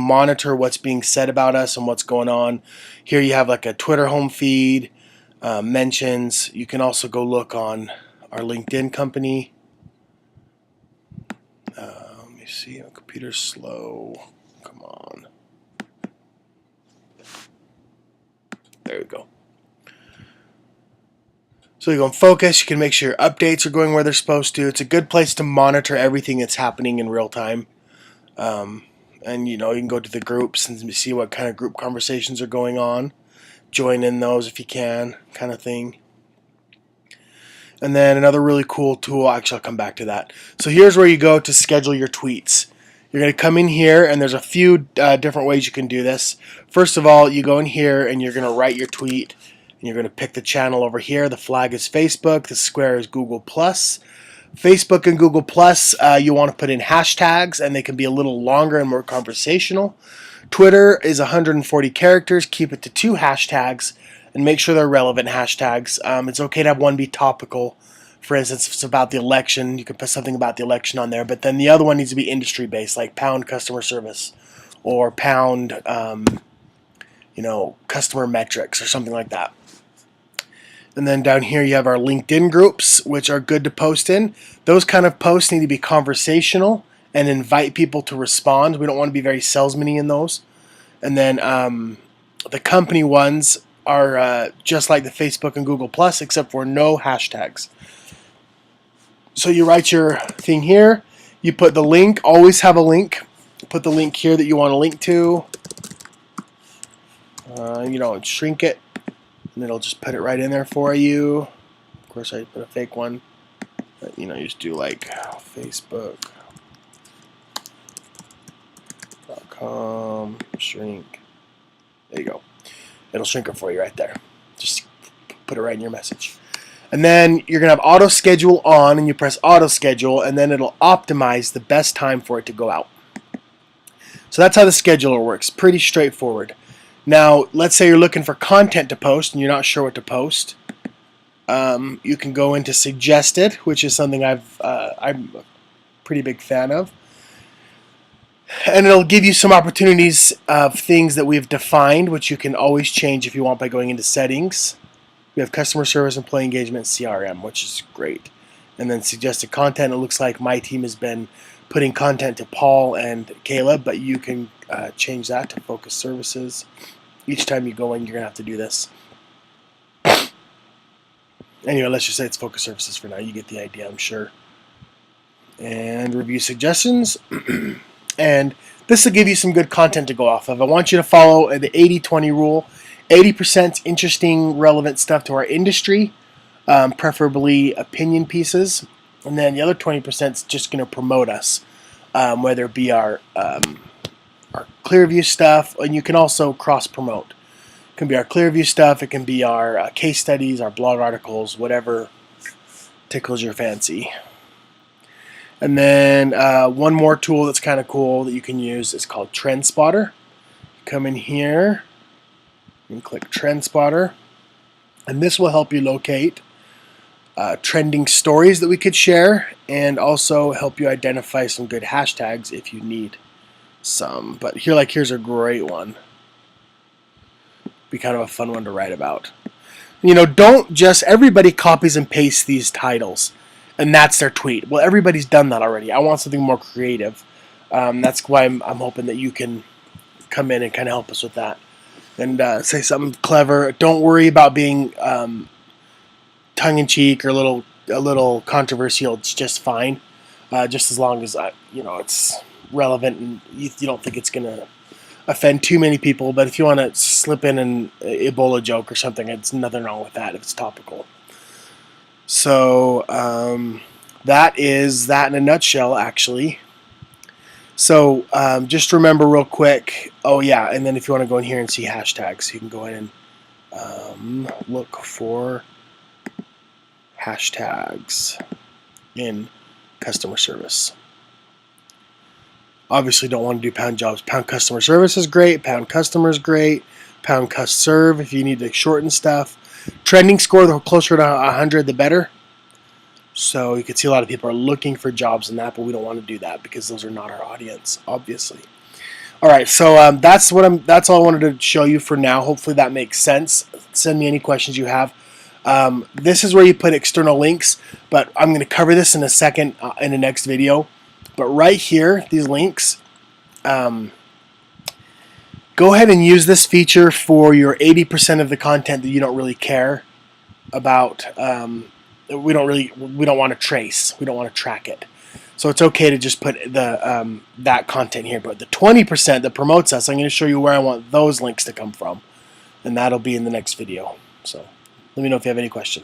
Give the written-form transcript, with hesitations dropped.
monitor what's being said about us and what's going on. Here you have like a Twitter home feed, mentions. You can also go look on our LinkedIn company. Let me see, my computer's slow. Come on. There we go. So you go in focus, you can make sure your updates are going where they're supposed to. It's a good place to monitor everything that's happening in real time. And you can go to the groups and see what kind of group conversations are going on. Join in those if you can, kind of thing. And then another really cool tool, actually I'll come back to that. So here's where you go to schedule your tweets. You're going to come in here, and there's a few different ways you can do this. First of all, you go in here and you're going to write your tweet. You're going to pick the channel over here. The flag is Facebook. The square is Google+. Facebook and Google+, you want to put in hashtags, and they can be a little longer and more conversational. Twitter is 140 characters. Keep it to 2 hashtags, and make sure they're relevant hashtags. It's okay to have one be topical. For instance, if it's about the election, you can put something about the election on there. But then the other one needs to be industry-based, like pound customer service or pound, customer metrics or something like that. And then down here you have our LinkedIn groups, which are good to post in. Those kind of posts need to be conversational and invite people to respond. We don't want to be very salesman-y in those. And then the company ones are just like the Facebook and Google+, except for no hashtags. So you write your thing here. You put the link. Always have a link. Put the link here that you want to link to. Shrink it. And it'll just put it right in there for you. Of course, I put a fake one. But, you just do like Facebook.com shrink. There you go. It'll shrink it for you right there. Just put it right in your message. And then you're going to have auto schedule on, and you press auto schedule, and then it'll optimize the best time for it to go out. So that's how the scheduler works. Pretty straightforward. Now, let's say you're looking for content to post and you're not sure what to post. You can go into suggested, which is something I'm a pretty big fan of. And it'll give you some opportunities of things that we've defined, which you can always change if you want by going into settings. We have customer service, employee engagement, CRM, which is great. And then suggested content, it looks like my team has been putting content to Paul and Caleb, but you can change that to focus services. Each time you go in, you're going to have to do this. Anyway, let's just say it's focus services for now. You get the idea, I'm sure. And review suggestions. And this will give you some good content to go off of. I want you to follow the 80-20 rule. 80% interesting, relevant stuff to our industry, preferably opinion pieces. And then the other 20% is just going to promote us, whether it be our Clearview stuff, and you can also cross-promote. It can be our Clearview stuff, it can be our case studies, our blog articles, whatever tickles your fancy. And then one more tool that's kind of cool that you can use is called Trend Spotter. Come in here and click Trend Spotter, and this will help you locate trending stories that we could share, and also help you identify some good hashtags if you need some. But here's a great one. Be kind of a fun one to write about. Don't just everybody copies and pastes these titles and that's their tweet. Well, everybody's done that already. I want something more creative. That's why I'm hoping that you can come in and kind of help us with that and say something clever. Don't worry about being tongue-in-cheek or a little controversial. It's just fine, just as long as it's relevant and you don't think it's gonna offend too many people. But if you want to slip in an Ebola joke or something, it's nothing wrong with that if it's topical. So that is that in a nutshell, actually. So just remember real quick. Oh yeah, and then if you want to go in here and see hashtags, you can go in and look for hashtags in customer service. Obviously don't want to do pound jobs. Pound customer service is great. Pound customer is great. Pound cust serve if you need to shorten stuff. Trending score, the closer to 100, the better. So you can see a lot of people are looking for jobs in that, but we don't want to do that because those are not our audience, obviously. All right, so that's all I wanted to show you for now. Hopefully that makes sense. Send me any questions you have. This is where you put external links, but I'm going to cover this in a second in the next video. But right here, these links, go ahead and use this feature for your 80% of the content that you don't really care about. We don't want to trace. We don't want to track it. So it's okay to just put the that content here. But the 20% that promotes us, I'm going to show you where I want those links to come from, and that'll be in the next video. So let me know if you have any questions.